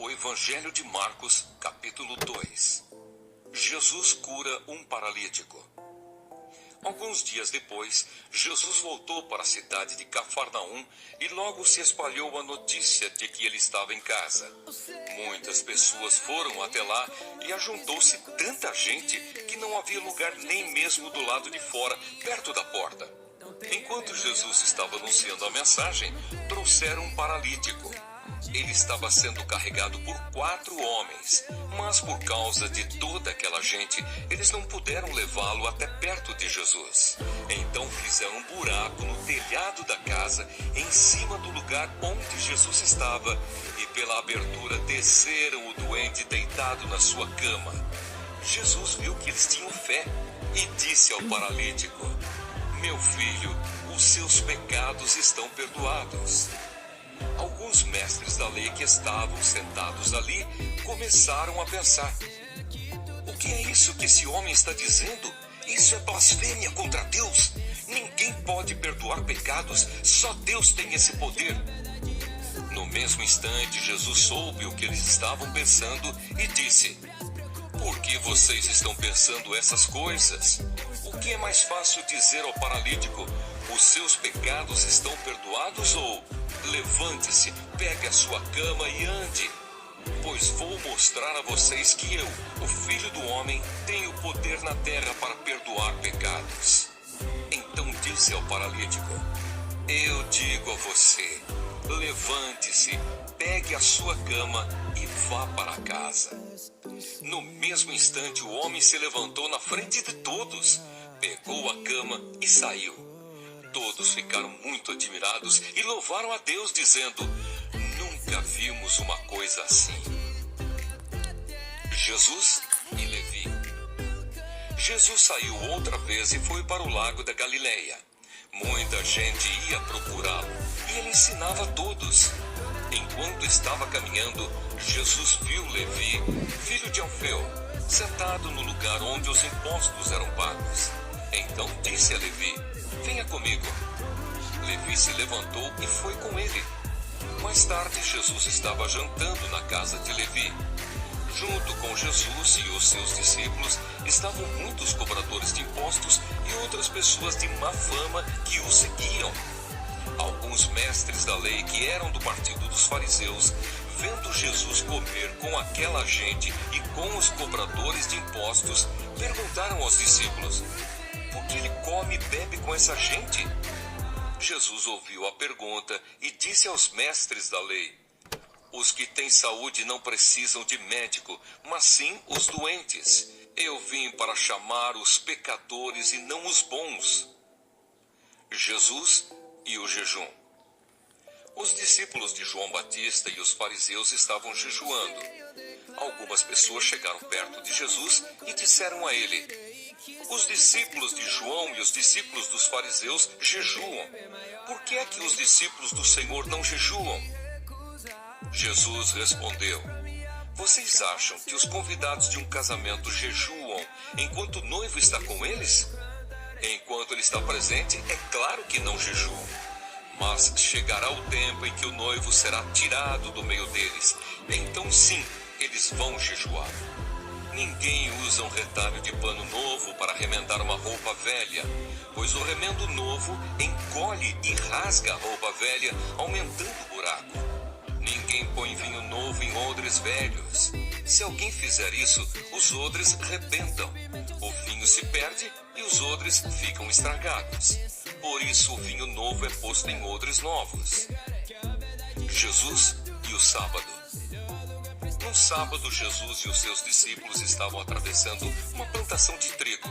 O Evangelho de Marcos, capítulo 2. Jesus cura um paralítico. Alguns dias depois, Jesus voltou para a cidade de Cafarnaum e logo se espalhou a notícia de que ele estava em casa. Muitas pessoas foram até lá e ajuntou-se tanta gente que não havia lugar nem mesmo do lado de fora, perto da porta. Enquanto Jesus estava anunciando a mensagem, trouxeram um paralítico. Ele estava sendo carregado por 4 homens, mas por causa de toda aquela gente, eles não puderam levá-lo até perto de Jesus. Então fizeram um buraco no telhado da casa, em cima do lugar onde Jesus estava, e pela abertura desceram o doente deitado na sua cama. Jesus viu que eles tinham fé e disse ao paralítico: "Meu filho, os seus pecados estão perdoados." Alguns mestres da lei que estavam sentados ali começaram a pensar: o que é isso que esse homem está dizendo? Isso é blasfêmia contra Deus. Ninguém pode perdoar pecados, só Deus tem esse poder. No mesmo instante, Jesus soube o que eles estavam pensando e disse: "Por que vocês estão pensando essas coisas? O que é mais fácil dizer ao paralítico: os seus pecados estão perdoados, ou levante-se, pegue a sua cama e ande? Pois vou mostrar a vocês que eu, o Filho do Homem, tenho poder na terra para perdoar pecados." Então disse ao paralítico: "Eu digo a você, levante-se, pegue a sua cama e vá para casa." No mesmo instante, o homem se levantou na frente de todos, pegou a cama e saiu. Todos ficaram muito admirados e louvaram a Deus, dizendo: "Nunca vimos uma coisa assim." Jesus e Levi. Jesus saiu outra vez e foi para o lago da Galileia. Muita gente ia procurá-lo e ele ensinava a todos. Enquanto estava caminhando, Jesus viu Levi, filho de Alfeu, sentado no lugar onde os impostos eram pagos. Então disse a Levi: "Venha comigo." Levi se levantou e foi com ele. Mais tarde, Jesus estava jantando na casa de Levi. Junto com Jesus e os seus discípulos estavam muitos cobradores de impostos e outras pessoas de má fama que o seguiam. Alguns mestres da lei que eram do partido dos fariseus, vendo Jesus comer com aquela gente e com os cobradores de impostos, perguntaram aos discípulos: "Por que ele come e bebe com essa gente?" Jesus ouviu a pergunta e disse aos mestres da lei: "Os que têm saúde não precisam de médico, mas sim os doentes. Eu vim para chamar os pecadores e não os bons." Jesus e o jejum. Os discípulos de João Batista e os fariseus estavam jejuando. Algumas pessoas chegaram perto de Jesus e disseram a ele: "Os discípulos de João e os discípulos dos fariseus jejuam. Por que é que os discípulos do Senhor não jejuam?" Jesus respondeu: "Vocês acham que os convidados de um casamento jejuam enquanto o noivo está com eles? Enquanto ele está presente, é claro que não jejuam. Mas chegará o tempo em que o noivo será tirado do meio deles. Então sim, eles vão jejuar. Ninguém usa um retalho de pano novo para remendar uma roupa velha, pois o remendo novo encolhe e rasga a roupa velha, aumentando o buraco. Ninguém põe vinho novo em odres velhos. Se alguém fizer isso, os odres rebentam. O vinho se perde e os odres ficam estragados. Por isso o vinho novo é posto em odres novos." Jesus e o sábado. No sábado, Jesus e os seus discípulos estavam atravessando uma plantação de trigo.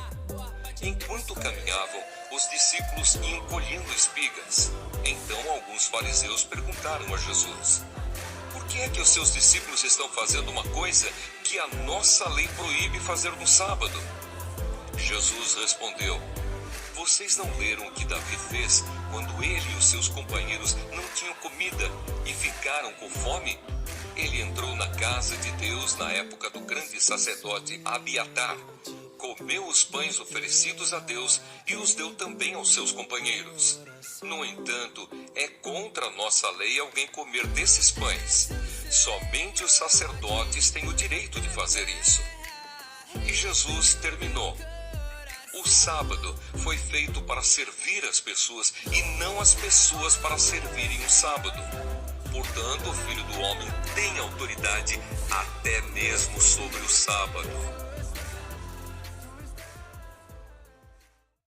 Enquanto caminhavam, os discípulos iam colhendo espigas. Então alguns fariseus perguntaram a Jesus: "Por que é que os seus discípulos estão fazendo uma coisa que a nossa lei proíbe fazer no sábado?" Jesus respondeu: "Vocês não leram o que Davi fez quando ele e os seus companheiros não tinham comida e ficaram com fome? Ele entrou na casa de Deus na época do grande sacerdote Abiatar, comeu os pães oferecidos a Deus e os deu também aos seus companheiros. No entanto, é contra a nossa lei alguém comer desses pães. Somente os sacerdotes têm o direito de fazer isso. E Jesus terminou. O sábado foi feito para servir as pessoas e não as pessoas para servirem o sábado. Portanto, o Filho do Homem tem autoridade até mesmo sobre o sábado.